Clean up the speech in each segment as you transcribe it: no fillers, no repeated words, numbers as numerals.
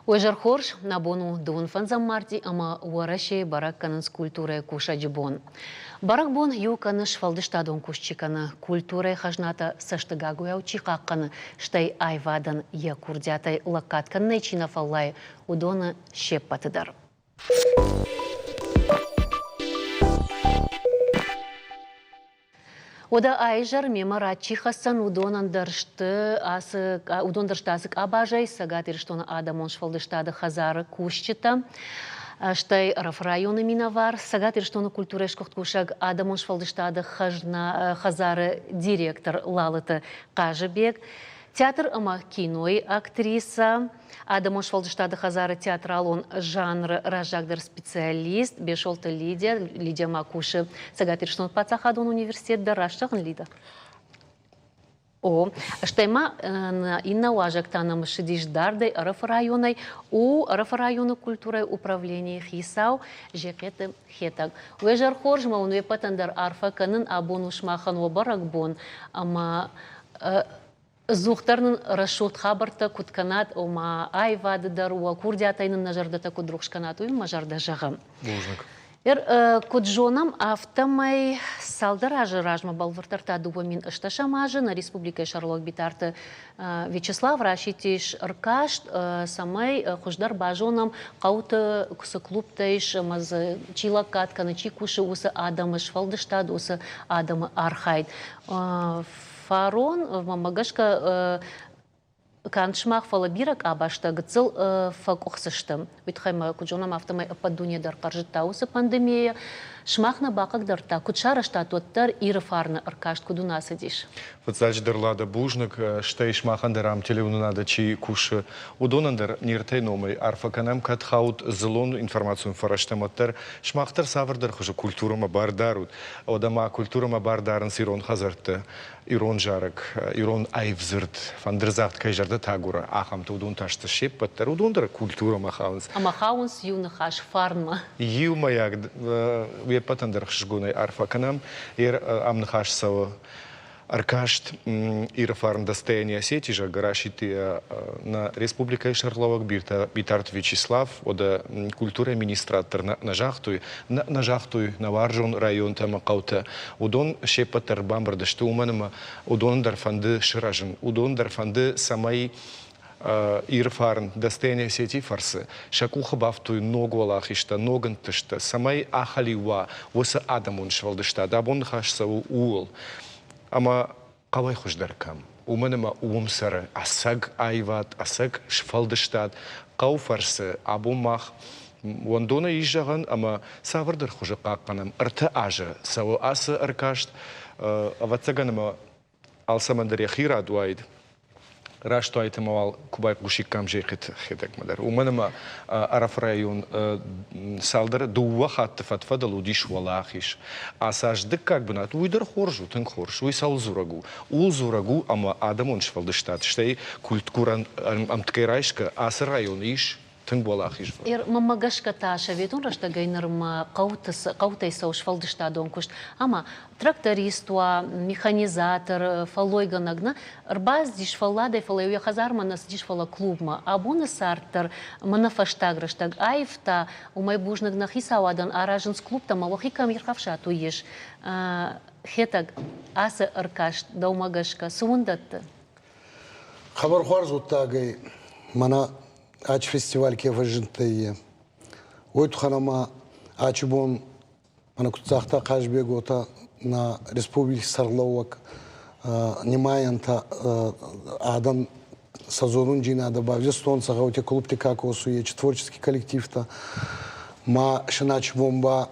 Уэжар хорш набону дун фанзаммарди ама уараши барак кананс культура кушаджибон. Барак бон ю каныш фалдыштадон кушчиканы культура хажната саштыгагуя учихакканы штай айвадан я курдятай лакаткан нечина фаллай удона щеппатыдар. Ода айжар меморатчи хасан удондаршты асык абажай сагатирштона адамон шфалдыштады хазары кушчита. Штай раф районы миновар сагатирштона культурешкохт кушаг адамон шфалдыштады хазары директор лалыты кажыбек. Театр ама киной актриса. Адамон шфалдыштады хазары театралон жанр ражагдыр специалист. Бешолты Лидия Макуши. Сагатирштон пацахадон университет дараштагын Лида. О, штайма инна уажактанам шидиждардой раф районой у раф района культурой управления хисау жекеты хетаг. Уэжар хоржма он вепатандар арфа канын абонушмахан обаракбон ама Зухтарнын рашут хабарта кутканат ома айвады даруа курдятайнын нажардата кудрухшканату им мажарда жагам. Куджонам автомай салдаражы ражма балвартарта дубамин ышташамажы на республика Шарлок битарты Вячеслав Рашитиш Ркашт самай хуждар бажонам кауты кусы клубтайш маз чилакатка на чикуши усы адамы швалдыштад усы адамы архайд. Фарон мамагашка каншмах фалабирак абашта гцел факохсыштым. Витхайма куджонам автомай падуне дар каржытаусы пандемия. Шмахна бакак дарта кучарашта тоттар ирфарны аркашт кудуна садиш. Вацальч дарлада бужник штей шмахандарам телевнунада чи куши удонандар ниртей номай арфаканам катхаут зелон информацию фараштаматтар шмахтар савардар хуже культурама бардарут. Одама культурама бардарын сирон хазарты. Ирон жарак, ирон айвзырт, фандерзахт кайжарда тагура, ахам тудун ташты шеппаттар, удондар культура махаунс. А махаунс юнахаш фарма. Ю маяк, вепатандар хшгунай арфаканам, амнахаш сава аркашт, фарн достояние сети же гарашити на Республика Шарловак битарт Вячеслав, ода культура администратор на жахтуй на Варжон район там каута, удон шепатар бамбардашты уманама, удон дарфанды ширажен, удон дарфанды самай ирфарн достояние сети фарсы, шакуха бафтуй ногу алахишта, ногантышта, самай ахалива, воса адамун швалдышта, дабон хашсау уол. Ама калай хуждаркам. У мене умсара асаг айват, асаг шфалдыштат, кауфарсы абумах. Вандона ижаган, ама савардар хужа каканам. Арта ажа, сау асы аркашт, аватсаганама алсамандаря хира дуайд. Рашто айтамавал кубай гушикам жехет хедек мадар. У мене араф район салдар дуа хатты фатфадал удиш валахиш. Асажды как бы нат уйдар хоржу, тын хорж, уй сал зурагу. Ул зурагу ама адамон швалдыштат. Штей культуран амткайрайшка асы район иш. Мамагашка таша ветун рашта гайнерма каутайса уж фалдыштадон кушт. Ама тракториства, механизатор, фалойганагна, рбаз диш фалладай фалайуя хазарманас диш фала клубма. Абуна сартер манафаштаграштаг айфта умай бужнагнах исауадан араженс клубта малохикам ерхавша туеш. Хетаг асы аркашт даумагашка сундатты. Хабар хуарзуттагай мана ач фестиваль ке важынтые. Ойт ханама ачбон мана кутсахта кашбегота на Республике Сарловак немаянта адам сазонун джина добавил стон сагауте клубте как осуе творческий коллектив-то ма шинач бомба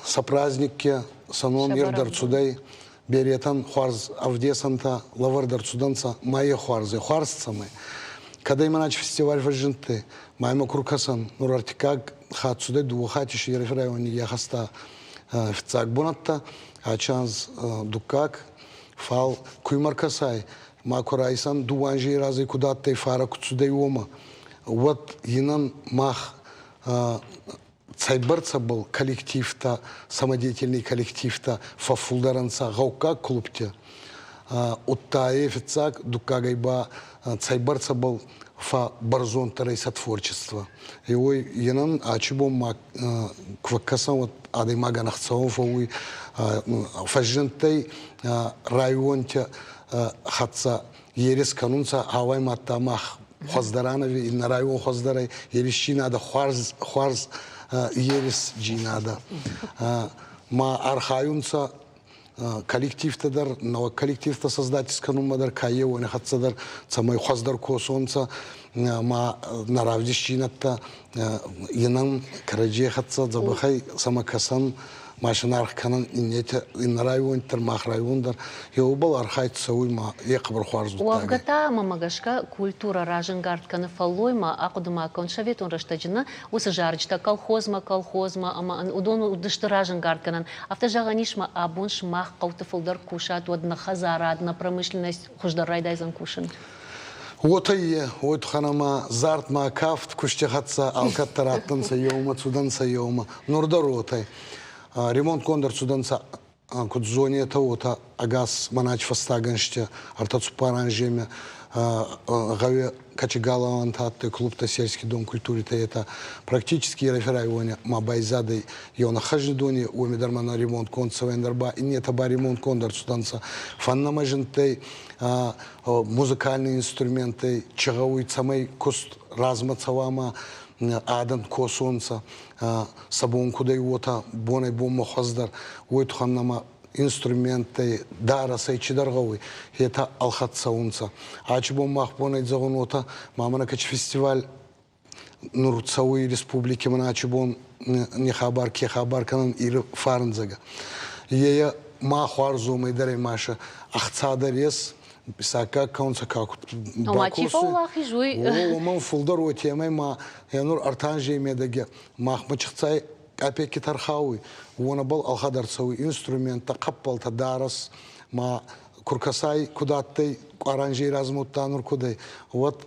сопраздники санон ирдар цудай беретан хуарз авдесанта лавардар цуданца мае хуарзы хуарзцамы. Когда именно фестиваль важенты, моему крукасан, нурартикаг хатсуде дуухатиш и районе яхаста официак бонатта, а чанс дукак фал куймаркасай, Макурайсан дуанжи разы куда-то фара куцудайома. Вот инан мах цайбарца был коллектив-то, самодеятельный коллектив-то фафулдаранца гаука клубте. Уттаефицак дукагайба цайбарца был фа барзон тарайса творчества. И ой, инан ачибом мак квакасан вот адаймага нахцаон фауи фажентай районте хатса ерес канунца авай матамах хоздаранови и на район хоздарай ерещинада хварз ерес джинада ма архаюнца коллектив-то дар, но коллектив-то создательская нумадар каево не хатсадар самой хоздар косонца ма наравдищината инан караджи хатса забахай самакасан машинарх канан инете ин район термах райондар еубал архайт сауйма екбар хварзу Уавгата мамагашка культура раженгард каны фаллойма акудыма коншаветун раштаджина усы жарджта колхозма ама удон удышты раженгард канан автожаганишма абунш мах каутыфылдар кушат водна хазара адна промышленность хуждар райдайзан кушин. Вот и вот ханама зарт ма кафт куштехатса алкаттараттанса йома цуданса йома нурдаротай ремонт кондор цуданса кудзоне это вот агас манач фастаганште артацупаранжеме гаве качегалаван татты клуб-то сельский дом культуры то это практически реферайоне мабайзады йона хажидоне умидармана ремонт конца вендерба и нет аба ремонт кондор цуданса фаннамажентей музыкальные инструменты чагауй самой кост размацавама адан косонца сабун кудай вота бонай бомма хаздар ойт ханнама инструменты дара сайчидаргауй это алхатсаунца ачбом махбонай загонота мамана кач фестиваль Нурцауи республики мана ачбон не хабар ке хабар канан ир фарнзага ея махварзу майдаре маша ахцадарес Писака каунца как О, мам фулдар темай ма янур артанжи медаге махмачцай опеки тархауи вона был алхадарцауи инструмента каппалта дарас ма куркасай кудаттай аранжи размуттанур кудай вот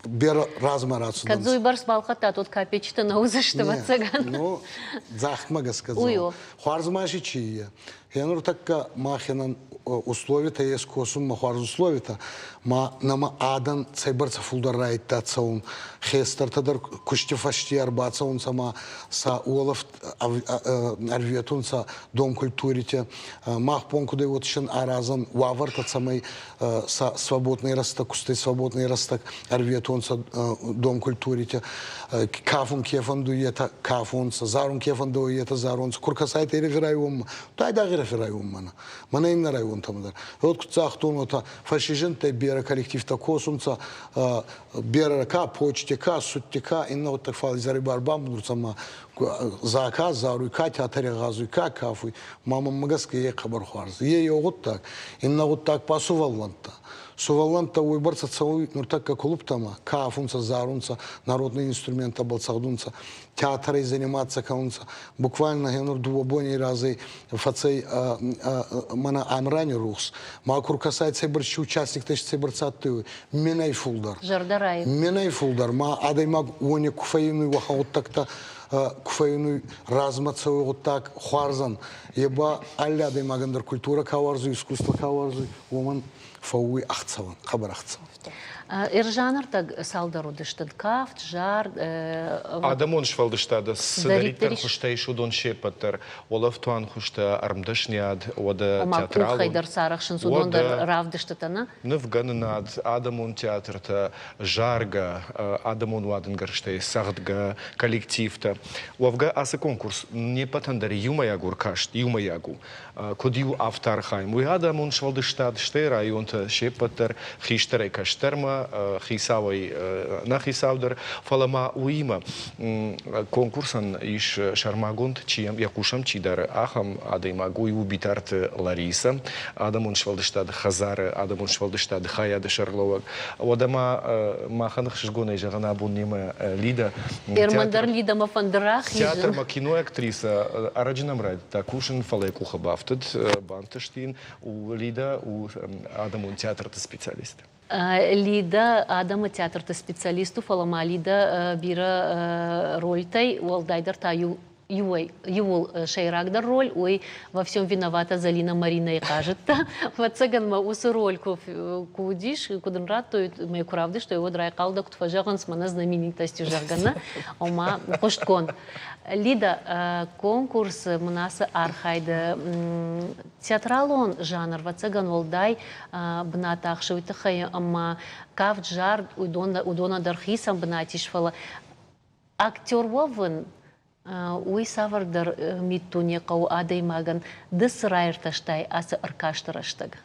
бер размарацу Кадзуй барс балхата тут капечта на узаштава цаган. Ну захмага сказал хварзмаши чия янур такка махинан условия-то есть косум махварз условия-то ма нама адан цайбарца фулдарайт тацаун хестартадар куштифашти арбацаун сама са уолов арвиатунца дом культурите мах понкудай вот шен аразан ваварта самой са свободный растак кустай свободный растак арвиатунца дом культурите кафун кефан дуета кафунца зарун кефан дуета зарунца куркасайт реферайум тайда реферайум мана имна район тамдар вот куцахтун вот фашиженте бера коллектив-то косунца бера ка почте ка сутте ка инна вот так фал зарибар бам сама заказ заруй ка театре газуй ка кафуй мама магаска е хабар хварз е вот так инна вот так пасувалланта Суваланта уйбарца цауй нуртакка клубтама, кафунца, зарунца, народные инструменты балцагдунца, театры заниматься каунца. Буквально я нур дуобони разы фацей мана амрани рухс. Макур касается барчи участник теш цибарцатты минай фулдар. Жардарай. Минай фулдар. Ма адай маг уоне куфаину ваха вот так-то куфаину размацауй вот так хварзан. Еба алля адай магандар культура каварзу, искусство каварзу, уман фауи ахцаван, хабар ахцаван. Иржанар так салдару дыштад кафт, жар. Адамон швалдыштада сдариттер хуштей шудон шепаттер, олаф туан хушта армдашняд, ода театралун. Омак ухайдар сарахшын судондар равдыштатана? Невганнад, Адамон театрта, жарга, Адамон ваденгарштей, сагдга, коллективта. Уавга асы конкурс не патандар юмаягур кашт, юмаягу. Кодию автархайм. Уй Адамон швалдыштад, штей районта шепаттер, хиштерей каштерма, фалама хисавой на хисавдер фалама уима конкурсан иш шармагунд чием якушам чидар ахам адаймагуй убитарт Лариса адамун швалдыштад хазар адамун швалдыштад хаяды шарловак одама маханах шгонай жагана буннима Лида Ермандар Лида мафандрах. театр кино актриса араджинам райд такушин фалайку хабафтед бантыштин у Лида у адамун театрты специалист. Лида Адама театрты специалисту фалама Лида бира рольтай уалдайдар таю Юл Шейрагдар роль, ой, во всем виновата Залина Марина и кажется. Вот цыган ма усу роль кудиш, кудын рад, то мы куравды, что его драйкалда кутфажаган с мана знаменитостью жаргана, ома пошткон. Лида, конкурс мнаса архайда театралон жанр, во цыган волдай бната ахшевитахай, ама кавт жар удона дархисам бнатишфала. Актер вовын уй савардар миттуне кау адай маган дыс райрташтай асы аркаштараштаг.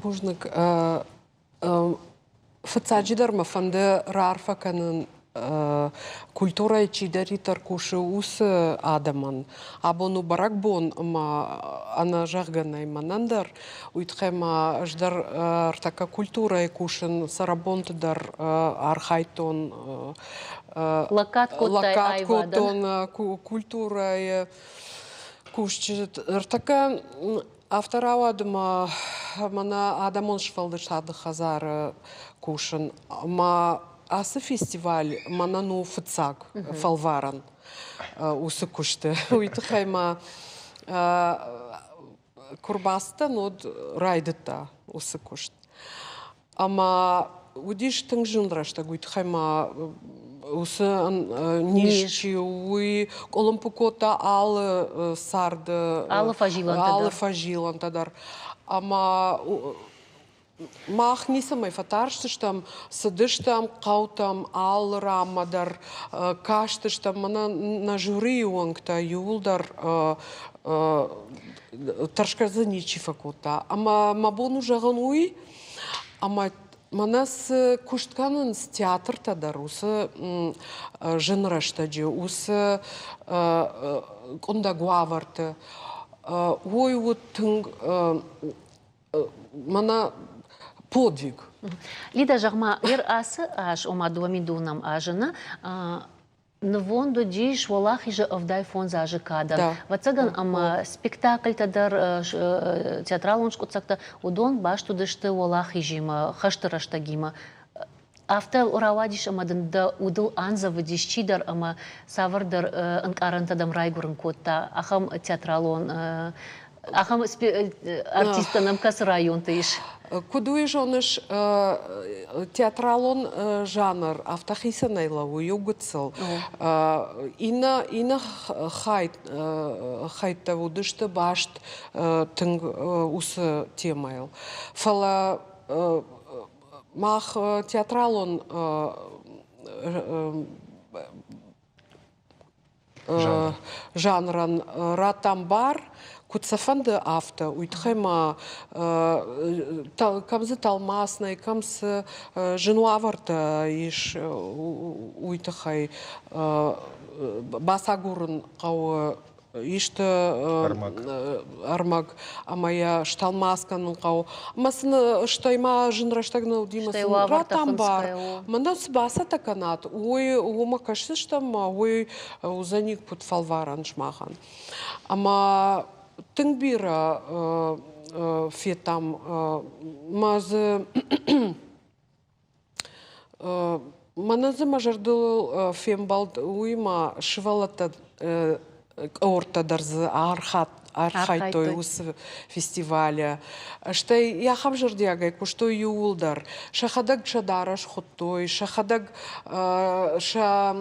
Божник, фацаджидар мафанды рарфа канын культура чидари таркуши ус адаман. Абону барак бон ма ана жагганай манандар уйтхема ждар артака культура кушин сарабонтдар архайтон лакаткотон культура кушчит артака авторауадма мана адамон швалдышады хазар кушин ма асы фестиваль манану фыцак фалваран усы кушты уйтхайма курбаста нод райдыта усы кушт ама удиш тыңжындрашта уйтхайма усы нишчи уй олымпукота алы сарды Алы фажилантадар ама мах не самой фатарштыштам, сыдыштам, каутам, ал рамадар, каштыштам, мана на жюри уангта юлдар таршказы ничи факута. Ама мабону жаган уй, ама манас куштканын с театр тадар, усы жынраштаджи, усы онда гуаварты. Ой вот мана подвиг. Лида жагма ир асы аш ома дуамидунам ажына Навонду диш валахи же овдай фон зажи кадан. Вацаган ама спектакль тадар театрал он шкуцакта удон башту дышты валахи жима хаштырашта гима. Афта уравадиш ама да удыл анза вадиш чидар ама савардар анкарантадам райгурын котта. Ахам театрал он ахам артистанам кас район тыш. Кудуй жоныш театралон жанр автохисанайла уюгыцыл. Ина хайта вудышты башт тынг усы темайл. Фала мах театралон жанран ратамбар куцафанды авто уйтхема камзы талмасный камсы женуаварта иш уйтхай басагурын кау ишты армак амая шталмасканын кау амасыны штайма жынраштагны димасын ратамбар мандас баса таканат ой ума кашыштам ой узаник пут фалваран шмахан ама тыңбира фетам мазы маназы мажардыл фембалд уйма шывалата ортадарзы архайтой усы фестиваля. Штай я хабжырдягай кушто юлдар. Шахадаг шадараш хоттой, шахадаг ша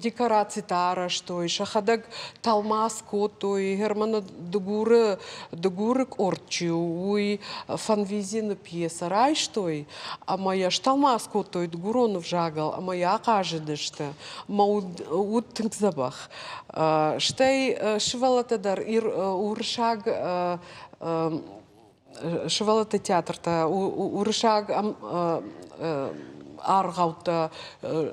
декорации тараштой, шахадаг талмас котой, германа дегурык орчу, уй фанвизины пьеса райштой, а моя шталмас котой дегуронов жагал, а моя кажедышты, мауд тыңзабах. Штай шивалатадар ир уршаг шывалата театрта урышаг аргаута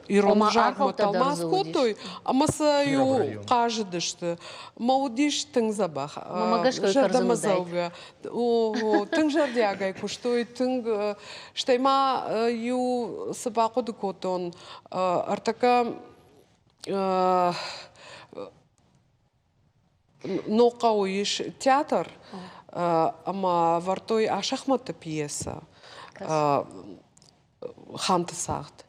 иронжаг аргаута маталмас дарзудиш. котой, амаса ю район. каждышты. Маудиш тың забах. Мамагашка Жардамазауга. О, тың жардягай куштой, тың штайма ю сабаку дукотон. Артака нокауиш театр, ама вартой ашахмата пьеса. Ханта сагт.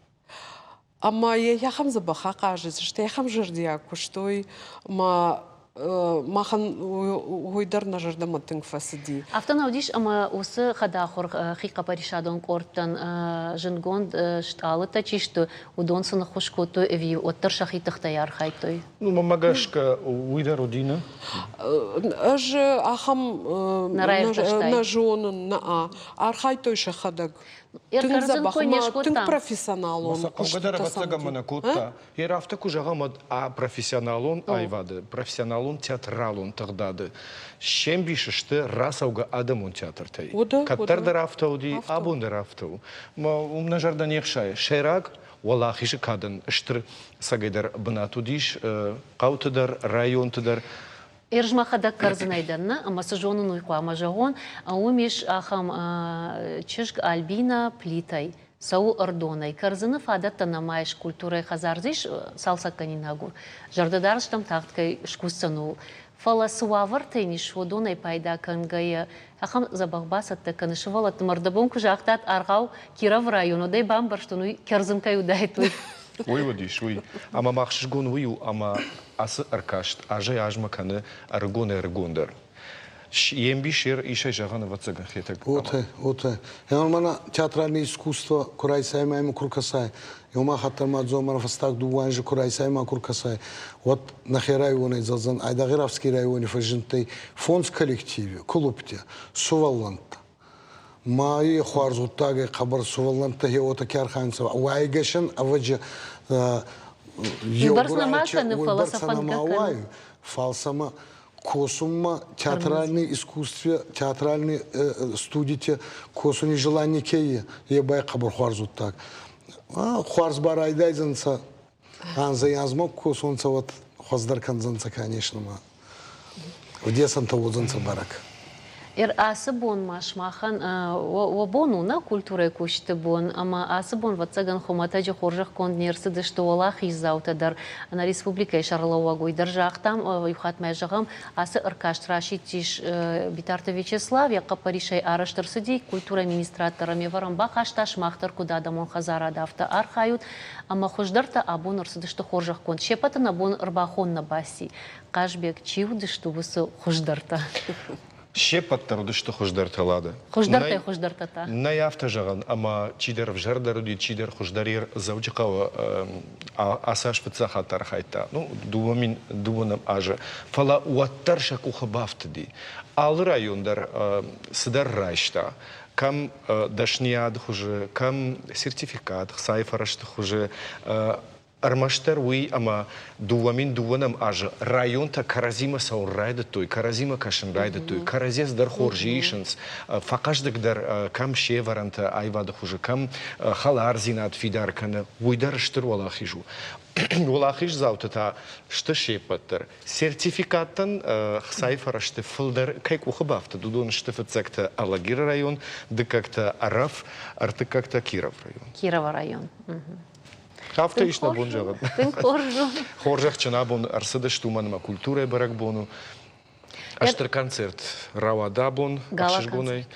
Ама я хам забаха кажется, что я хам жардиаку, что махан уйдар на жардаматынг фасади. Автонаудиш, ама осы хадахор хика паришадон кортан жингонд шталыта чишто удонсыны хушкото эви оттар шахитахтай архайтой. Ну, мамагашка уйда родина. Аж ахам на жонын, на архайтой шахадаг. Тың забах, тың профессионал он. Огадара бацага манакотта. Ер автаку жагамад профессионалон айвады. Профессионалон театралон тагдады. Шем бишеште расауга адамон театртай. Каттардар автауди, абондар автау. Ма умнажарда нехшай. Шерак валахиши кадан. Штыр сагайдар бынатудиш, каутыдар, районтыдар. Эржмахада карзынайданна, ама сажонын уйку амажагон, умеш ахам чишг Альбина плитай, сау ордонай. Карзыны фадатта намайш культурай хазарзиш салсаканинагу. Жардадарштам тахткай шкусцану. Фаласуавар тайниш водонай пайда кангая. Ахам забахбасатта канышывалат мардабон кужахтат аргау Киров району дай бамбарштуну карзынкай удайтуй. Ой, водиш, ой. Ама махшишгон уйу, ама асы аркашт, ажай ажмаканы аргон аргондар. Ембишер ишай жаганы вацаган хетак. Оте. Мана театральное искусство курайсай майма куркасай. Йома хаттарма дзомар фастак дуанжи курайсай ма куркасай. Вот нахер районы зазан, айдагыравский районе фажинтай фонд в коллективе, клубте, сувалланта. Май хуарзуттаге хабар сувалланта хеота кярханцева. Уайгашен аваджа фалсама косума театральное искусстве, театральные студии, косуни желание кеи, ебай хабар хуарзуттаг. Хуарз барайдайзанца, анза язмок косунца вот хоздарканзанца, конечно, в десанта возанца барак. Асы бон машмахан, вабону на культура кушты бон, ама асы бон ватсаган хоматаджи хоржах конднерсы дышты олах изаутадар на республика Шарлова гойдар жақтам, юхат майжағам, асы ыркашт рашитиш битарта Вячеслав, яқа паришай араштырсыди культура министраторами варам бақашташ мақтар кудадамон хазара дафта архают, ама хождарта абон ырсы дышты хоржах конд. Шепатын абон ырбахон на баси. Кашбек чив дышты высы хождарта. Шепаттар дышты хождарталады. Хождартата. На яфта жаган, ама чидер в жардаруди, чидер хождарир завчикава асаш пцаха тархайта. Ну, думамин думанам ажа. Фала уаттар шакуха бафтади. Ал райондар сыдар райшта. Кам дашниад хуже, кам сертификат, сайфарашты хуже. Армаштар уи ама дуамин дуанам ажа районта каразима сау райда той, каразима кашин райда той, каразес дар хоржишенс, факаждак дар кам шеваранта айвада хуже, кам халарзинат фидаркана, уйдар штыр валахижу. Валахиж заутата шты шепаттар. Сертификаттан сайфарашты фылдар кайк ухабафта, дудон шты фацакта Алагир район, да как-то Араф, арты как-то Киров район. Кирова район. Хафта иш на бон жагат. Тын хоржу. Хоржах чана бон арсыдыш туманыма культура барак бону. Аштыр концерт равада бон. Ашышгунай.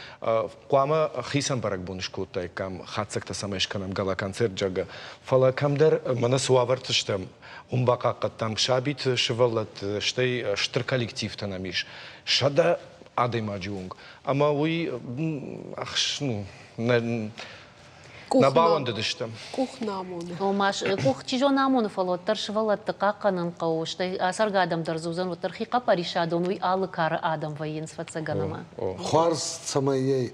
Куама хисан барак бон шкотай кам хатсакта самешканам гала концерт жага. Фала камдар мана суавартыштам. Умбака каттам шабит шывалат штай штыр коллектив танамиш. Шада адайма джунг. Ама уи ахшну Набаван дедиштем. Кухнамоны. Омаш кух чижонамоны фалот таршвалат тақақанын қауыштай асарга адамдар зузан вот тархиқа паришадон уй алы кары адам воен свацаганама. Хуарз самайей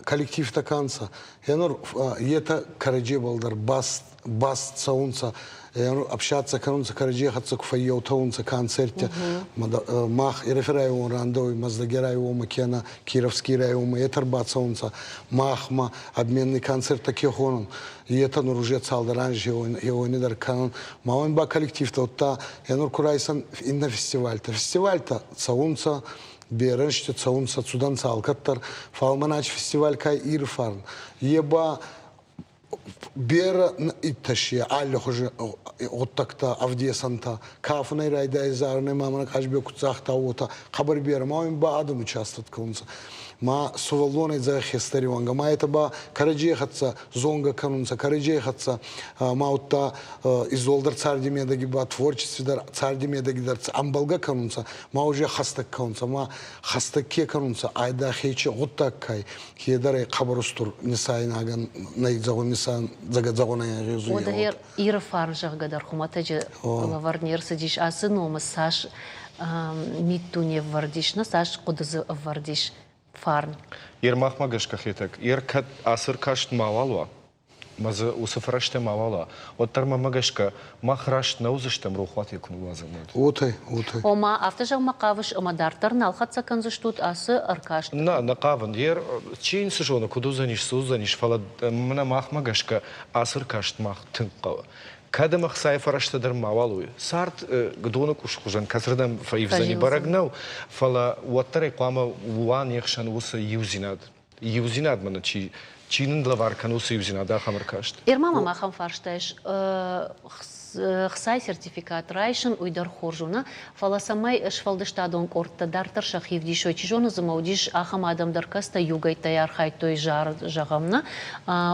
коллектив таканца. Янур ета караджи балдар баст саунца общаться канунца караджехатца куфайотаунца концерте мах и реферайон рандой маздагерайон макена кировский район этербацаунца махма обменный концерт такихонун и это уже цалдаранж его не дар канун маон ба коллектив-то та янур курайсан инна фестиваль-то цаунца беренште цаунца цудан цалкаттар фалманач фестиваль кай ирфарн еба бера итташия алло хуже оттакта авдесанта кафнай райда изарны мамана кашбе куцахта ота хабар бера маим ба адам участвовать кылынса ма суваллоны за хестариванга ма это ба караджехатса зонга канунса караджехатса маутта изолдар цардимедеги ба творчестводар цардимедегидар амбалга канунса ма уже хастак канунса ма хастакке канунса айда хечи оттаккай хедаре хабарустур нисайнаган найзагон загадзагона язу. Одагер ирфар жагдар хуматаджи лаварнер садиш асыну масаж миттуне вардишна саж кудыз вардиш фарн. Ир махмагашка хитак. Ир кат асыр кашт мавалва. Мазы усыфраште мавала. Оттар мамагашка махрашт наузыштам рухват якун вазанад. Утай. Ома автожаг макавыш амадартар налхатса канзыштут асы аркашт. На каван. Ир чин сыжона кудузаниш сузаниш фала мна махмагашка асыр кашт мах тынқава. Kada mah saya farashtaдар мавалуй. Сарт гдону кушкужан казрдам фаивзани барагнау фала уаттаре қама уан яхшан уса юзинад. Юзинад мана чинын длаваркан уса юзинад ахамаркашт. Ирмама махам фарштайш хсай сертификат райшын уйдар хоржуна фала самай швалдыштадон кортта дартар шахив дишой чижона замаудиш ахам адамдар каста югай таярхай той жар жагамна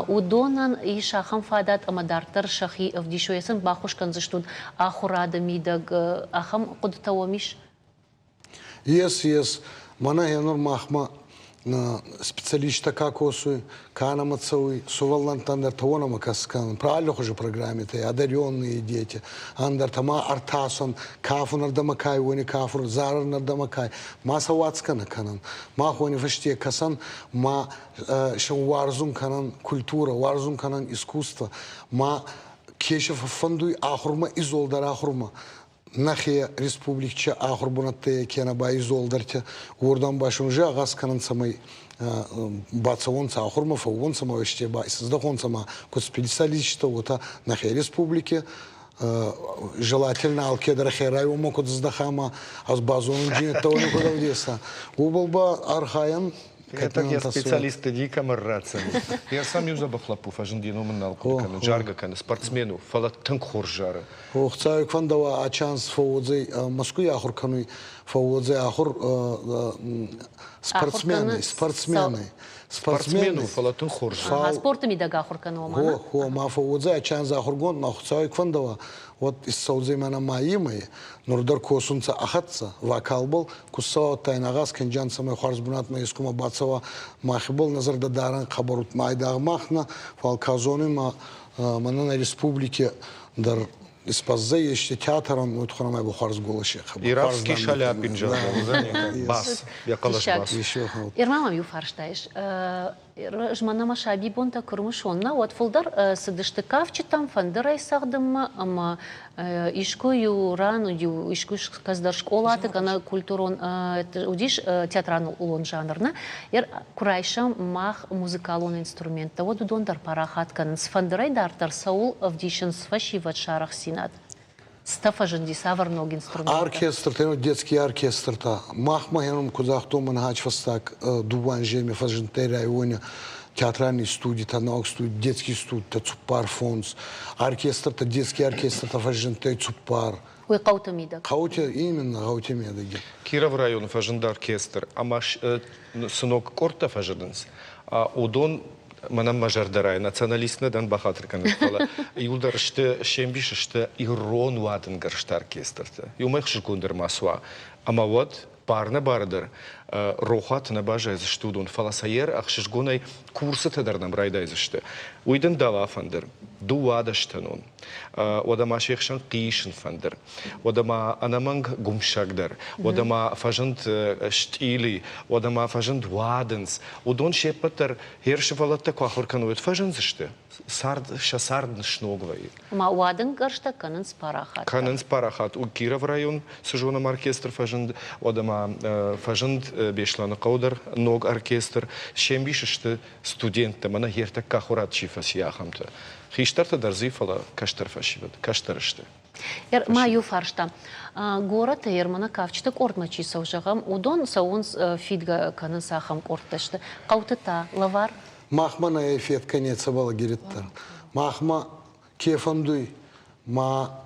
удонан и шахам фадат амадартар шахи вдишоясын бахушкан заштуд ахурада мидаг ахам кудтавомиш. Yes. Мана янур махма специалиста какосу, канамацауи, суваллантандер того макаскан, правильно уже программе, одаренные дети, андер тама артасон, кафу нардамакай, вони кафу, зарар нардамакай, маса вацкана канан, ма вони веште касан, ма шен варзум канан культура, варзум канан искусство, ма кешев фондуй ахурма изолдар ахурма. Нахия республикча ахурбунатте кена изолдарте урдан башун же агас канан самай бацавонца ахурма фавонца мавеште ба создахонца ма кот специалиста ота нахия республике желательно алкедра херайома кот здахама аз базон джин тони куда вдеса убалба архаян. Это я специалисты дика маррацем. Я сам юза бахлапу фажендину маналку кана жарга кана спортсмену фала танк хоржара. Ох цай квандава ачанс фаводзей Москве ахур кануй фаводзей ахур спортсмену фала танк хоржара. Спортами дага хоркану мана. Хо ма фаводзей ачанс ахургон нах цай квандава вот из Саудзей мана маимай нурдар косунца ахатца вакалбол кусава тайнагас кенджан самай харзбунат маискума бацава махибол назар дадаран хабарут майдаг махна фалказоны мана на республике дар испаззей еще театром вот храмай бухарс голоши. Иракский шаляпин жал, бас, я калаш бас. Ирмамам юфарштайш. Жмана машаби бонта курмушонна вот фолдар садыштыкавчи там фандырай сагдым ама ишку юрану ю ишку каздар школаты кана культурон удиш театран улон жанрна ер курайшам мах музыкалон инструмента вот дондар парахат кан с фандырай дартар саул авдишен сфашиват шарах синат. Стафаженди саварног инструмент. Оркестр, ты детский оркестр та. Махма хенум кузахту манхач фастак дубан жеми фаженте районе театральный студии, та наук студии, детский студий, та цупар фонс. Оркестр, та детский оркестр, та фаженте цупар. Ой каутамида. Кауте именно каутамида. Киров район фаженда оркестр, амаш сынок корта фаженс, а удон манам мажардарай националистна дан бахатыр канат фала юлдар ште шембиш ште ирон ватен гаршта оркестрта юмах шкундер масва ама вот парна бардер рохат на бажа из штудун фала сайер ахшгунай курсы тадарнам райда из ште уйден дава фандер дуада штанун одама шехшан qishn фандер одама анаманг гумшагдар одама фажент штили одама фажент ваденс удон шепатер хершвалатта кахурканует фажен заште шасард шногвай. Ма уадын гаршта канын спарахат. Канын спарахат у Киров район сужоном оркестр фажند, одама фажнд бешланы қаудар ног оркестр, шембишішті студентті, мана ерті кахурат чифас яхамты. Хиштарта дарзифала каштар фашивад, каштарышты. Ма юфаршта. Город ермана кавчтык ортмачи саужагам, удон саунс фидга канын сахам ортташты. Қаутыта, лавар? Махма на эфет конец бала гириттар. Махма кефандуй, ма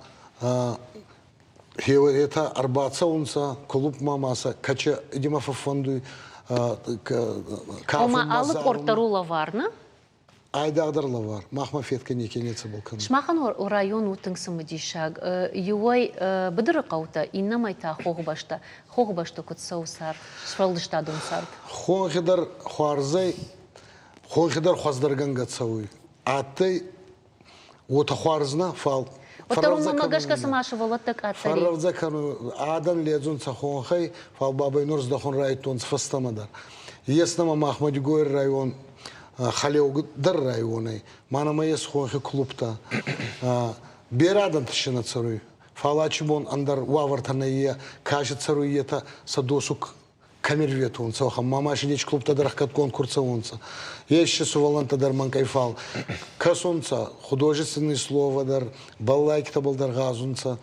это арбаца унса, клуб мамаса, кача димафа фандуй, Ома алып орттару лаварна? Айдағдар лавар. Махма фет конец был канын. Шмахан район утыңсымы дейшаг. Юай бідірі қаута, иннамайта хоғбашта күтсау сар, швалдышта дон сар. Хонхидар хуарзай, хонхидар хуаздарган гатсауй. Аттай ота хуарзна фал. Отарун магашка самашы волаттак аттари. Фарравза кану адан лезун цахонхай, фал бабай нурздахон райтон сфастамадар. Еснама Махмадгой район, Халеугдар районы, манамайес хонхи клубта. Берадан тышина царуй. Фалачибон андар вавартаная, каши царуета садосук камерветун цахам. Мамаши деч клубта дарахкат конкурсаунца. Еще суваланта дар манкайфал. Касунца, художественное слово дар, баллайки табалдар газунца.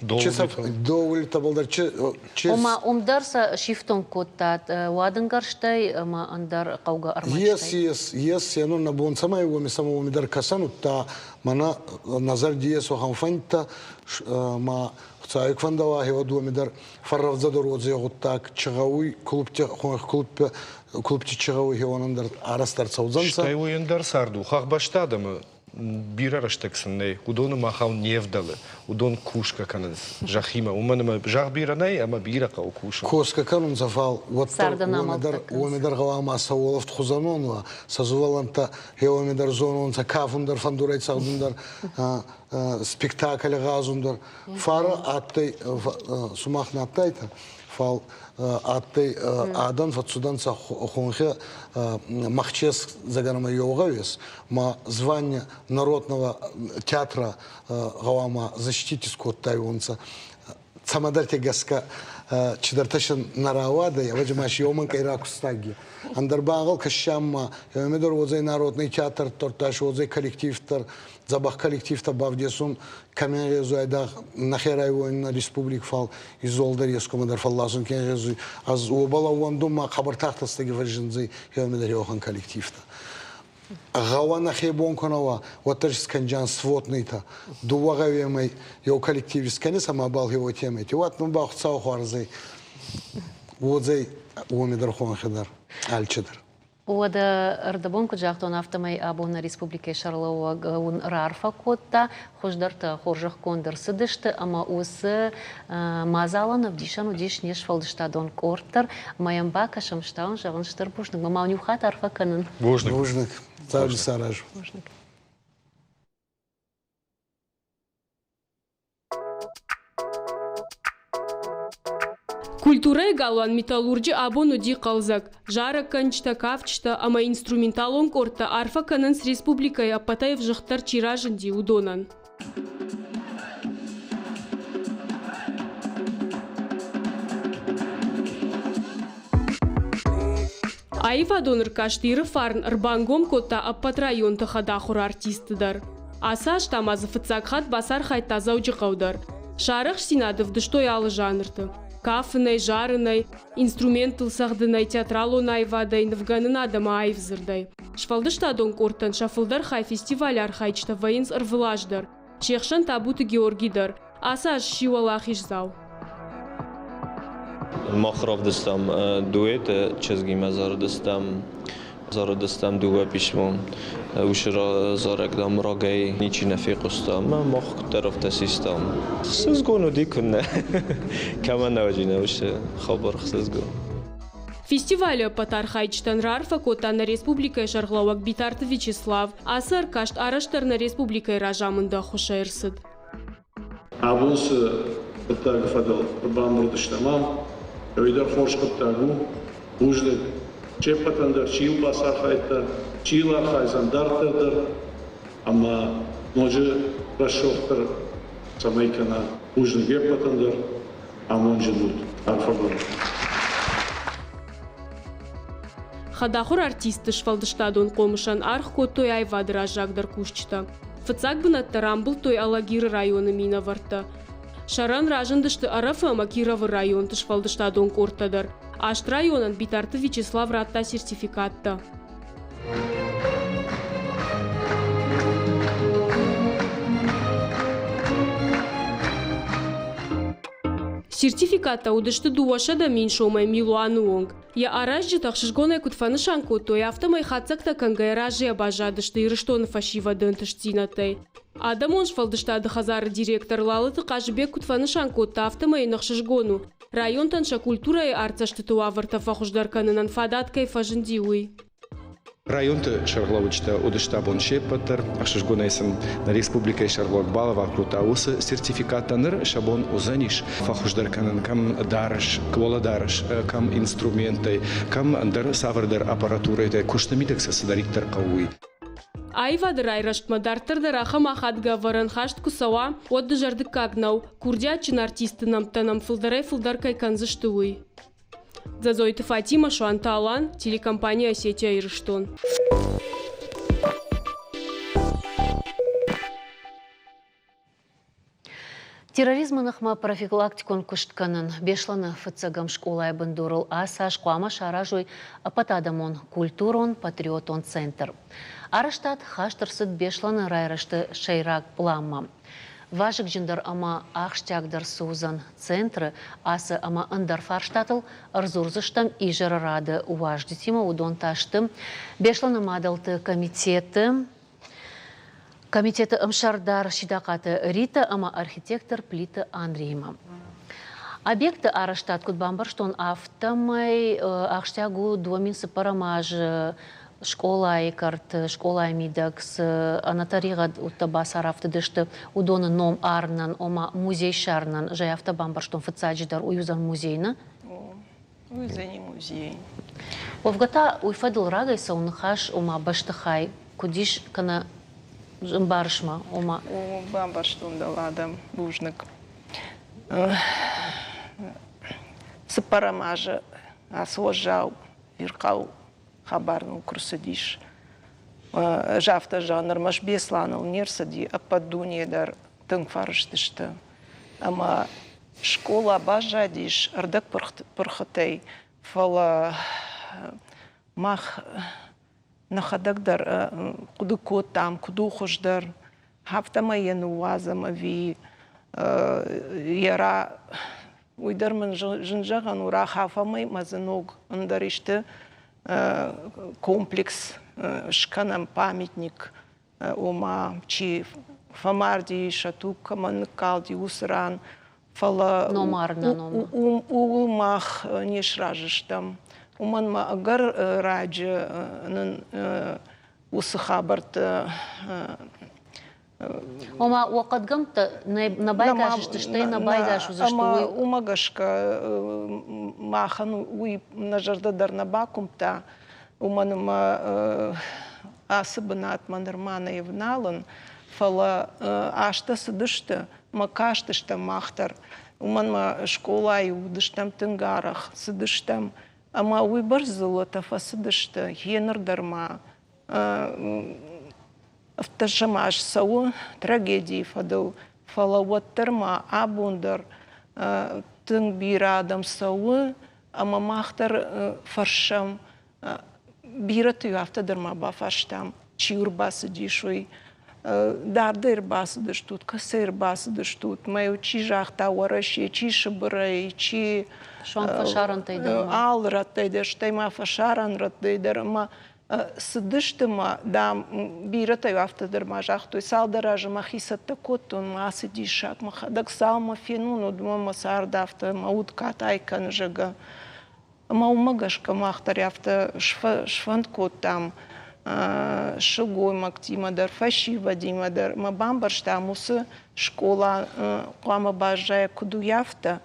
Доволь табалдар. Ома омдарса шифтон коттат, уадынгарштай, ма андар қауға армачтай. Yes, я на бон сама его ми самого ми дар касану та мана назар диесо хамфанта ма цаик фандава его думи дар фарравза дородзе готтак чагауй клубте чагауй его андар арастар цаузанца. Штай уендар сарду, хахбаштадамы. Бирараштексынней, удоны махал невдалы, удон кушка каныз, жахима. Уманыма жах биранай, ама бирака у куша. Коска канун зафал, вот уомидар гавама саулов тхузанонла, сазуваланта геомидар зононца, кафундар фандурай цаудундар, спектакль газундар. Фара аттай, сумахна аттайта, фал аттай адан фатсуданца хонхе махчес заганама йогавес, ма звание народного театра гавама защитите скот тайвонца. Самадарте гаска чидарташин наравада, я ваджимаш йоман кайракустаги. Андарбагал кашамма, я медор возай народный театр, торташ возай коллективтар, забах коллективта бавдесун, камен резуайда нахерай воин республик фал изолдар ескомадар фалласын кен резуй, аз обала уандума хабартахтастаги варжинзай, я медор йохан коллективта. Гава нахебон конова, ватаж сканджан свотныйта, дуагавемай, йо коллектив скани сама бал его темой, вот ну бах цау хуарзай, возай уомидар хонхедар, альчедар. Ода ардабон куджахтон автомай абона республика Шарлова гун рарфа котта, хождарта хоржах кондер сыдышты, ама усы мазалана вдишан удиш неш фалдыштадон кортер, маямба кашамштаун жагын штыр бушнык, мама унюхат арфа канын. Бушнык, царь саражу. Культура галуан металлурджи абону ди қалзак. Жара канчта кавчта, ама инструменталон корта арфа канын с республикой апатаев жахтар чиражын ди удонан. Айва доныр каштиры фарн рбангом кота аппат район тахадахур артистыдар. Аса штамазы фыцакхат басар хайта зауджи қаудар. Шарах синадов дыштой алы жанрты. Кафынай, жарынай, инструментал сахдынай, театралонай вадай, навганын адама айвзырдай. Шфалдыштадон кортан шафылдар хай фестиваляр хайчта воинс ырвылаждар. Чехшан табуты Георгидар. Аса шивалахиш зау. Махров дыстам дуэт, чезги мазар дыстам дуэ пишмон. Ушра зарагдам рагай ничи нафиқустам, мах тарафта систам. Сызгону дикунна. Камана вajina уше хабар сызгон. Фестиваля Патархайчтан Рарфа Котана Республика Шарглауак Битарты Вячеслав, Асар Кашт Араштарна Республика Ражамында Хушайрсыд. Абус Паттаг Фадал Бамрудыштамам, Ойдар Хоршкоттагу, Уждык, Чепатандар Чил Басархайта, Чила хайзандартырдыр, ама ножи расшоқтыр, самайкана ужин гепатындыр, амон жинут арфабар. Хадахур артисты швалдыштадон комышан арх котой айвадыра жагдар кушчта. Фыцак бынаттарам был той Алагир районы мина варта. Шаран ражындышты арафы Макировы район тышвалдыштадон кортадар. Ашт районан битарты Вячеслав ратта сертификатта. Сертификатта удышты дуашада меньшомай Милуануонг. Я аражжи тахшишгоной кутфанышанку, то и автомай хацакта кангайражи обажадышты и рыштоны фашива дынтыштинатай. Адамон швалдыштады хазары директор лалыты кажбек кутфанышанку та автомай нахшишгону. Район танша культура и арцашты туаварта фахуждарканынан фадаткай фажындиуй. Районты Шарловичта удыштабон шепатыр, ашышгонайсым на республика Шарлот Балава крутаусы сертификатаныр шабон узаниш фахуждарканын кам дарыш, квола дарыш, кам инструменты, кам дар савардар аппаратуры это куштамитекса садариктар кауи. Айвадыр айраштма дартырдар ахам ахадга варан хашт кусава, отды жарды кагнау, курдячын артисты намтанам фылдарай фылдаркай канзыштуй. Зазойты Фатима Шуанталан, телекомпания Осетия Ирыштон. Терроризмынықма профилактикон күштканын бешланы фыцагам школай бындурыл асаш қуама шаражой апатадамон культурон патриотон центр. Араштат хаштырсыд бешланы райрашты шайрак пламма. Важык жиндар ама ахштягдар сузан центры асы ама ындар фарштатыл арзурзыштам и жарарады уваждитима удон таштым бешланы мадалты комитеты ымшардар шидакаты Рита ама архитектор Плита Андреема. Объекты араштат кудбамбар штон автомай ахштягу двумин сыпарамаж школа и карт, школа и мидакс, анатарига утабас арафтыдышты удоны ном арнан, ома музей шарнан, жай автобамбар штон фыцаджидар уюзан музейна? Уюзани музей. Овгата уйфадыл рагайса унхаш ома баштыхай, кудиш кана жымбарышма ома? О, бамбар штон даладам бужнык. Сыпарамажы асложау, иркау. Хабарну курсадиш. Жафта жанр маш бесланыл нерсади, а поддуне дар тынг фарыштышты. Ама школа бажадиш, ардак пырхатей, фала мах нахадак дар куду кот там, куду хождар, хафта майену вазама ви, яра уйдарман жынжаган ура хафамай мазаног андаришты, комплекс, шканам памятник, ома, чи фамарди, шатук, манкалди, усран, фала умах не шражиш там. Уманма агар раджи усахабарт. Ома уақадгамта набайдашышты, штай набайдашу зашты? Умагашка махан уй нажардадар набакумта, уманма асыбынат мандармана евналын, фала ашта сыдышты, макаштышта махтар, уманма школа и удыштам тынгарах, сыдыштам, ама уй барзылата фасыдышты, хенардарма, автошамаш сау трагедии фадыл фалауаттарма абундар тың бирадам сау ама махтар фаршам биратый автодарма ба фарштам чиур басы дишуй дарды ирбасы дыштут касы ирбасы дыштут маю чи жахта уараши чи шыбырай чи шон фашаран тайдар алрат тайдар штайма фашаран рат тайдар ама сыдыштыма да биратаю автодарма жахтой салдаража махисатта коттун масы дишак махадак салма фенуну думама сардафта маутка тайкан жага маумагашка махтар авто шванд коттам шигой мактимадар фашивадимадар мабамбарштамусы школа қама бажая кудуяфта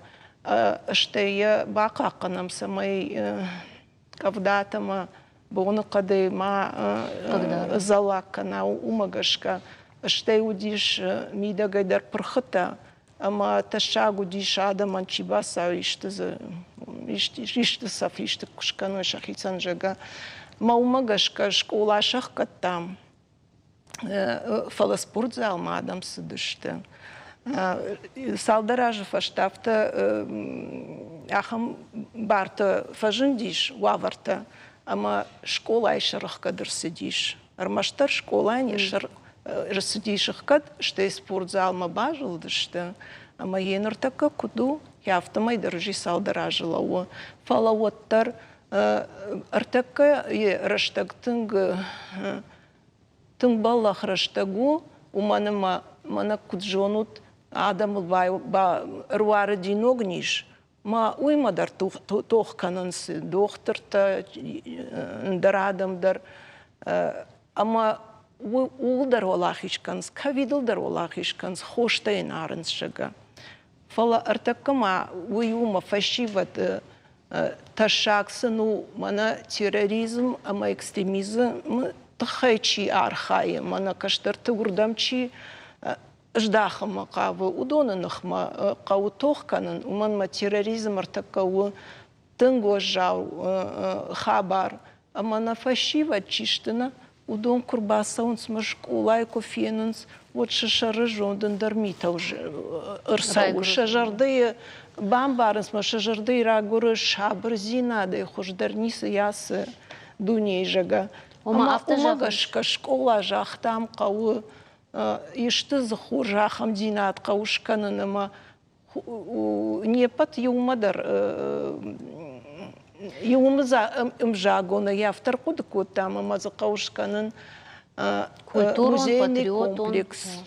штея бакаканам самай кавдатама Боны қадай ма залаккана умагашка. Штей удиш мидагайдар пырхыта. Ама ташагу диш адаман чибаса иштысаф ишты кушкану шахицан жага. Ма умагашка школа шахкаттам. Фаласпортзал ма адам сыдышты. Салдаражы фаштафта ахам барта фажындиш ваварта. Ама школа айшарах кадр сидиш. Армаштар школа айшар рассудишихкат, что спортзал ма бажылдышты. Ама еныртака куду яфтамай държи салдаражылауы. Фалауаттар артака раштаг тынг баллах раштагу уманыма мана куджонут адам руары диногниш. Ма уймадар тохканынсы дохтырта дарадамдар. Ама улдар олахишканс, кавидылдар олахишканс, хоштайн арынсшыга. Фала артаккама уйума фашиват ташаксыну мана терроризм, ама экстремизм тахайчи архайы, мана каштарты урдамчи ждахама кавы удонанахма каву тохканын, уманма терроризм артаккавы тынго жау хабар, амана фашиват чиштына удон курбасаунс машкулай кофенунс вот шашары жондын дармита уже ырсау шажарды бамбарынс ма шажарды рагуры шабыр зинады хождарнисы ясы дуней жага. Ама умагашка школа жахтам кавы ишты захур жахам динат кавушканынама непат юмадар Юмза мжагона я автор куда там амаза каушканын музейный комплекс.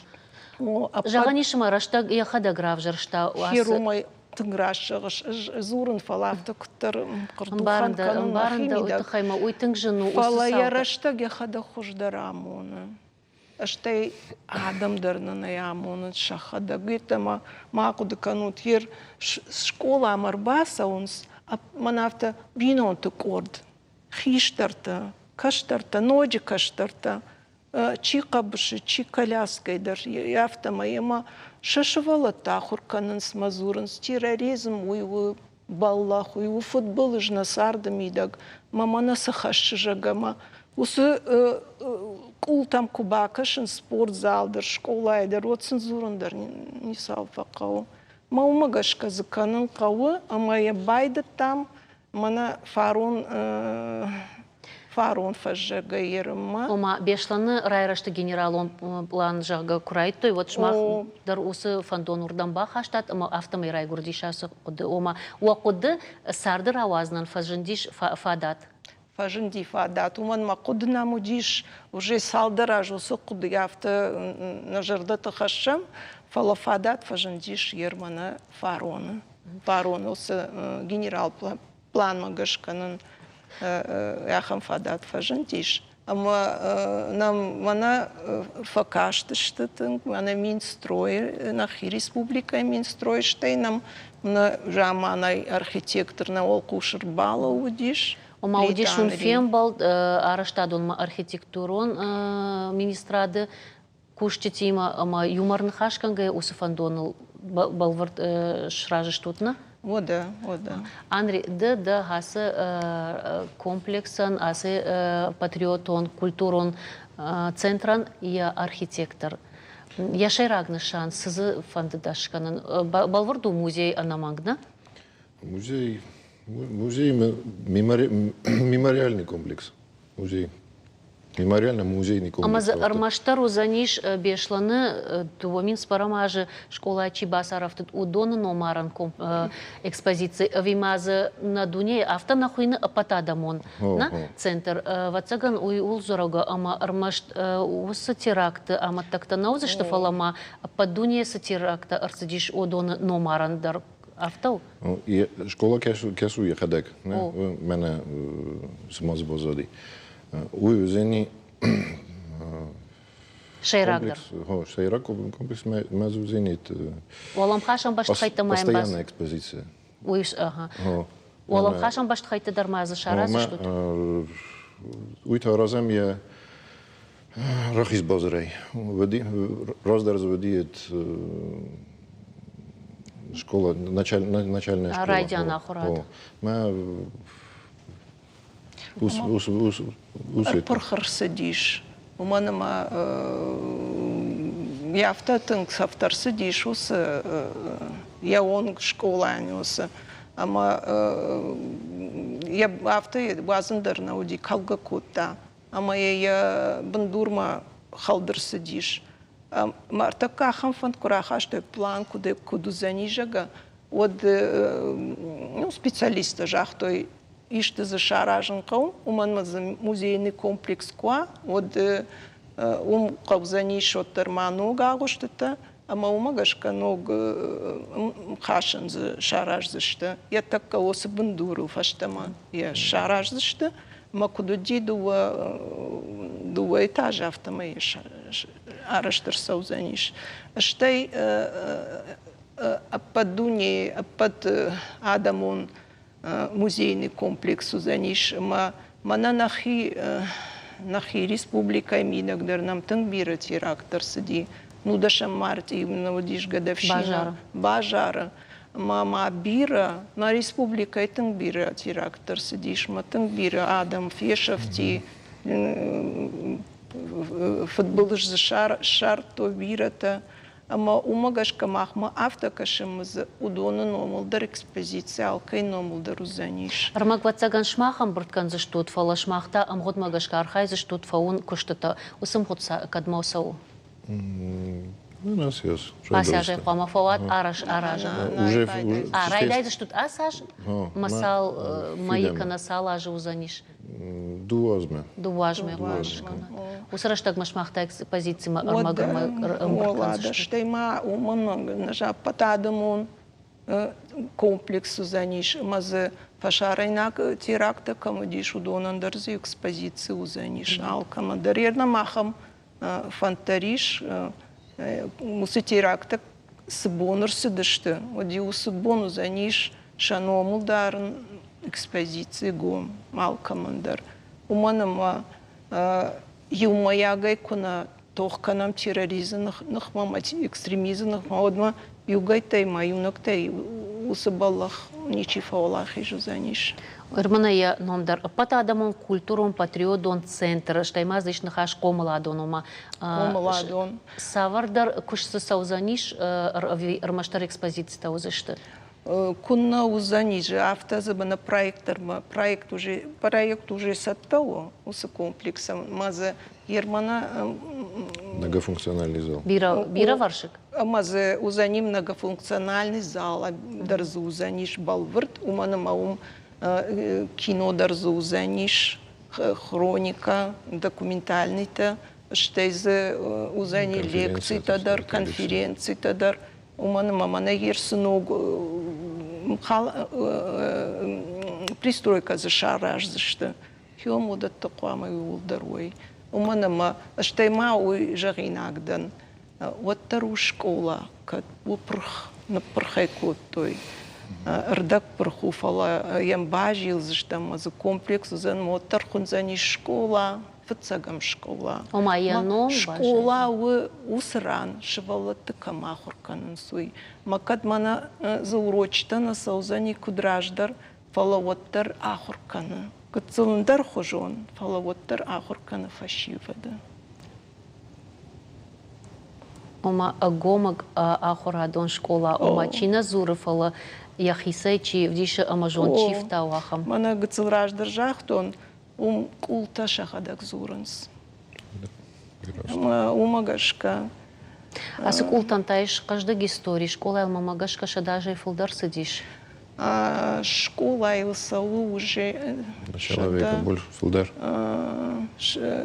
Жағанишыма раштаг яхада граф жаршта Хирумай тыграшыгыш зурын фалавты кыттыр кырдухан канун барында утхайма уйтың жыну фала яраштаг яхада хуждарамуны. Аштай адамдарнын ямуны шахада гитама макуды канут ер школа амарбаса унс манавта бинонты корд, хиштарта, каштарта, ноджи каштарта, чи кабыши, чи коляскайдар, яфтама ема шашывала тахурканын смазурын, терроризм уйвы баллах, уйвы футбол жнасарда мидаг, мамана сахашчы жагама, усы култам кубакашын спортзалдар, школайдар, вот цензурындар не салфақау. Маумагашка заканын кавы, ама я байды там, мана фарун фажжага ерыма. Ома бешланы райрашты генералон план жага курайты, вот шмах дар усы фандон урданба хаштат, ама автомай рай гурдишасы куды. Ома уақуды сардыр авазнан фажындиш фадат. Фажынди фадат. Уман ма куды намудиш уже салдыраж усы куды яфты нажырды тахашам. Фалафадат фажындиш ермана фарон. Фарон усы генерал план магашканын яхам фадат фажындиш. Ама нам мана факаштыштытын, мана Минстрой, нахи республика Минстрой штейнам, мана жаманай архитекторна олкушыр бала удиш. Ома удишун фембал араштадун архитектурон министрады куштетима, ама юморны хашканга усы фандоныл балвард шражыштутна? Ода. Анри, да хасы комплексан, асы патриотон, культурон центран и архитектор. Яшай рагнышан, сызы фандыдашканын. Балварду музей анамангна? Музей мемориальный комплекс. Музей. Мемориально-музейный комплекс. Амаз армаштару заниш бешланы туомин спарамажы школа Чибасарафтыт удоны номаран экспозиции. Вимазы на дуне автонахуйны апатадамон на центр. Вацаган уй улзорога ама армашт усы теракты ама такта наузы штафалама по дуне са теракта арцадиш удоны номаран дар автау. Школа кесу ехадек. Мене смаз бозади. Уй үзени Шейрагдер. Шейрак комплекс мез үзенит. Олам хашам башт хайта маем бас. Постоянная экспозиция. Уйш, ага. Олам хашам башт хайта дармазы шарасы что-то. уйта я рахис базрей. Раздер заводит школа, начальная школа. Райдяна Хурат. Пырхыр сидиш. У мене я автотинг автор сидиш, я он школаниуса. Ama ya hafta bazen der naudi kalga kutta. Ama ya bendurma halder сидиш. Марта кахам фанд курахаште план куду занижага от специалиста жахтой иште за шаражен кау, уман музейный комплекс куа, от кавзаниш от терману гагуштета, ама умагашка ног хашен за шараж зашта. Я так каоса бендуру фаштама, я шараж зашта, ма куду ди дуа этажа автома я араштер саузаниш. Штей ападуни апад адамун музейный комплекс узаниш, мана нахи республика минагдер нам тангбира тирактор сиди. Ну дашам марти именно водиш годовщина. Бажара. Мама бира на республика и тангбира тирактор сидиш, ма тангбира Адам Фешевти футболыш за шар то бирата. Ама умагашка махма автокашымыз удоны номылдар экспозиция алкай номылдар узаниш. Армак ватсаган шмахам бұрткан за штут фала шмахта, амгод магашка архай за штут фаун куштата. Усым хотса кадмаусау. Пасяжай хвама фауат араш. Райдай за штут асаш, масал маика насал ажы узаниш. Дуазме. Дуажме. Усраштаг машмахта экспозиции армагар бұрткан за штут. Штейма уман нажа патадамун комплекс узаниш. Мазы фашарайнак теракта камадиш удонандар за экспозиции узаниш. Алкамадар ерна махам фантариш мусы теракта сбонор сидышты. Оди усбону заниш шаномулдарын экспозиции гом малкамандар. Уманама юмаягай куна тохканам терроризмных экстремизмных одма югайтай маюнактай усыбаллах ничифаулах ижу заниш. Ирманая номдар патадамон культуром патриотон центр штаймазыш нахаш комаладонома. Комаладон. Савардар кушсы саузаниш рмаштар экспозиции таузышты. Кунна узанижи автозабана проект уже саттау усы комплексом мазы ермана Многофункциональный зал. Бира варшик. Мазы узаним многофункциональный зал, дарзу узаниш балвырт, умана маум кино дарзу узаниш, хроника, документальный-то, штейзе узани лекции тадар, конференции тадар, умана мамана ерсыног пристройка за шараж за что. Хему да таквама улдарой. Умана ма штейма уй жаринагдан. Вот тару школа, кад упрх на прхайку той. Рдак прхуфала ямбажил за что ма за комплекс за мотор хунзани школа. Фацагам школа. Школа усран шевала тыкама хурканын суй. Макад мана заурочта на саузани кудраждар фалавоттар ахурканы. Кыцылындар хожон фалавоттар ахурканы фашивада. Ома агомаг ахурадон школа. Ома чина зурыфала яхисай чи вдиша амажон чифта уахам. Мана гыцылраждар жахтон култа шахадак зуранс. Умагашка. Асы култан таиш каждый истории. Школа алма магашка шадажа и фулдар сидишь. Школа илсау уже. Человека больше фулдар.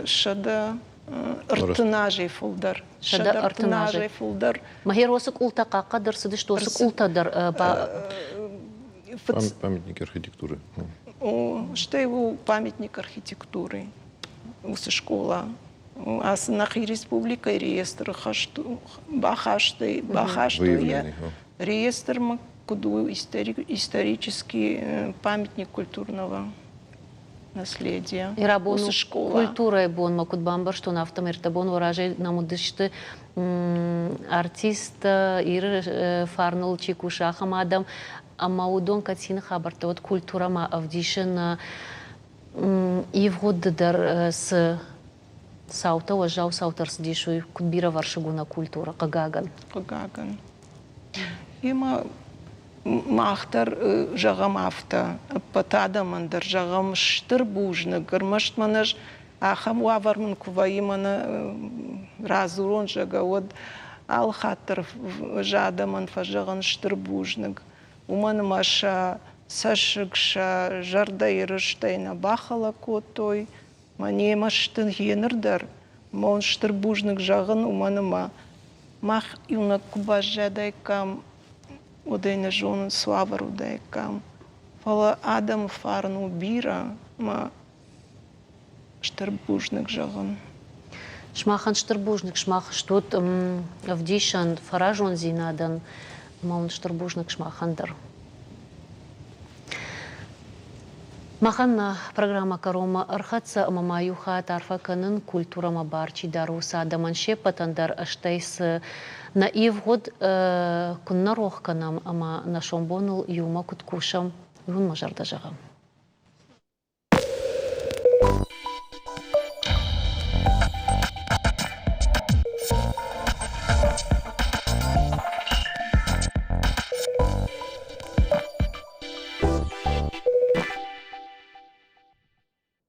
Шада артынажей фулдар. Шада артынажей фулдар. Махер осы култа какадар сидишь, то осы култадар. Памятник архитектуры. Что его памятник архитектуры, усы школа, а нахи республика реестр бахашты реестр куду исторический памятник культурного. наследие. Ирабону Осы школа. культура бон макут бамбар, что нафтам иртабон уражай намудышты артист ир фарнул чекуша хамадам, ама удон катсин хабарта вот культура ма авдишен и вгоддар с саута важау саутар сдишу кудбира варшигуна культура кагаган. Кагаган. Има махтар жағам афта, патадамандар жағам штыр бужны, гырмышт манаш, ахам уавармын куваимана разурон жага, вот ал хаттар жадаман фажаган штыр бужнык. Уман маша сашыкша жардайрыштайна бахала котой, мане маштын генердар, мон штыр бужнык жағын уманыма. Мах юнак кубаш жадайкам, Одейна жон славар удайкам. Фала адам фарну бира, ма штырбужник жаган. Шмахан штырбужник, шмах штут авдишан фаражон зинадан, маун штырбужник шмахандар. Маханна программа Карома Архатса Мамаюха Тарфаканын культура Мабарчи Даруса Даманше Патандар Аштейс наивгод куннарохканам ама нашомбонул юма куткушам юн мажардажагам.